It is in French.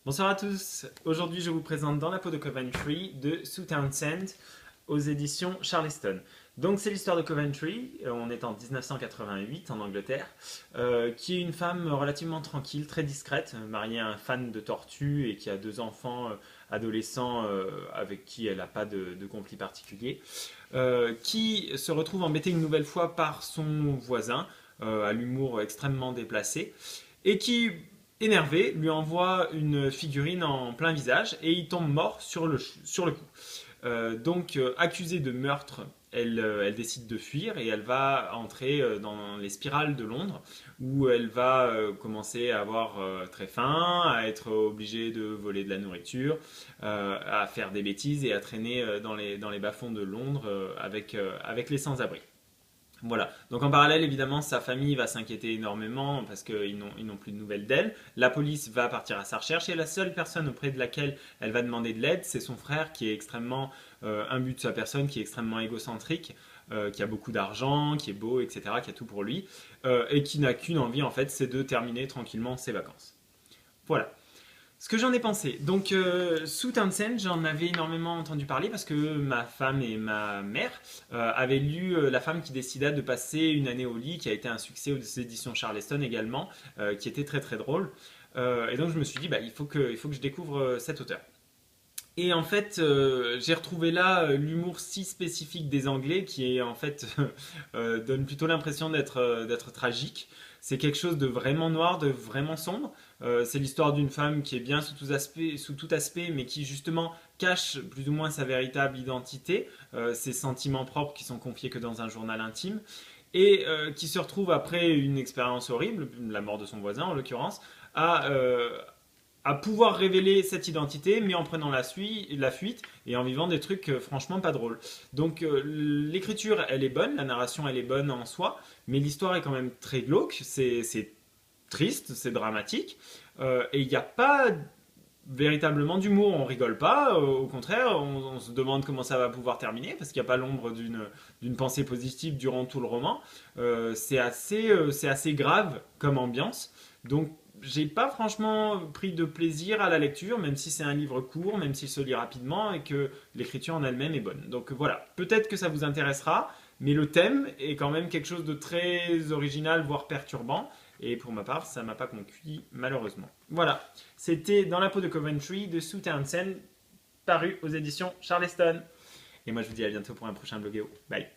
Bonsoir à tous, aujourd'hui je vous présente Dans la peau de Coventry de Sue Townsend aux éditions Charleston. Donc c'est l'histoire de Coventry, on est en 1988 en Angleterre, qui est une femme relativement tranquille, très discrète, mariée à un fan de tortues et qui a deux enfants adolescents avec qui elle n'a pas de conflit particulier, qui se retrouve embêtée une nouvelle fois par son voisin, à l'humour extrêmement déplacé, et qui énervé, lui envoie une figurine en plein visage et il tombe mort sur le coup. Accusée de meurtre, elle décide de fuir et elle va entrer dans les spirales de Londres où elle va commencer à avoir très faim, à être obligée de voler de la nourriture, à faire des bêtises et à traîner dans les bas-fonds de Londres avec les sans-abri. Voilà. Donc en parallèle, évidemment, sa famille va s'inquiéter énormément parce qu'ils n'ont plus de nouvelles d'elle. La police va partir à sa recherche et la seule personne auprès de laquelle elle va demander de l'aide, c'est son frère qui est extrêmement imbu de sa personne, qui est extrêmement égocentrique, qui a beaucoup d'argent, qui est beau, etc., qui a tout pour lui, et qui n'a qu'une envie en fait, c'est de terminer tranquillement ses vacances. Voilà. Ce que j'en ai pensé. Donc, Sue Townsend, j'en avais énormément entendu parler parce que ma femme et ma mère avaient lu La femme qui décida de passer une année au lit, qui a été un succès aux éditions Charleston également, qui était très très drôle. Et donc, je me suis dit, bah, il faut que je découvre cet auteur. Et en fait, j'ai retrouvé là l'humour si spécifique des Anglais qui est en fait donne plutôt l'impression d'être tragique. C'est quelque chose de vraiment noir, de vraiment sombre. C'est l'histoire d'une femme qui est bien sous tout aspect, mais qui justement cache plus ou moins sa véritable identité, ses sentiments propres qui sont confiés que dans un journal intime, et qui se retrouve après une expérience horrible, la mort de son voisin en l'occurrence, à, euh, à pouvoir révéler cette identité, mais en prenant la fuite et en vivant des trucs franchement pas drôles. Donc l'écriture, elle est bonne, la narration, elle est bonne en soi, mais l'histoire est quand même très glauque, c'est triste, c'est dramatique, et il n'y a pas véritablement d'humour, on rigole pas, au contraire, on se demande comment ça va pouvoir terminer, parce qu'il n'y a pas l'ombre d'une pensée positive durant tout le roman. C'est assez grave comme ambiance, donc j'ai pas franchement pris de plaisir à la lecture, même si c'est un livre court, même s'il se lit rapidement et que l'écriture en elle-même est bonne. Donc voilà, peut-être que ça vous intéressera, mais le thème est quand même quelque chose de très original, voire perturbant. Et pour ma part, ça m'a pas conquis, malheureusement. Voilà, c'était Dans la peau de Coventry de Sue Townsend, paru aux éditions Charleston. Et moi, je vous dis à bientôt pour un prochain bloguéo. Bye.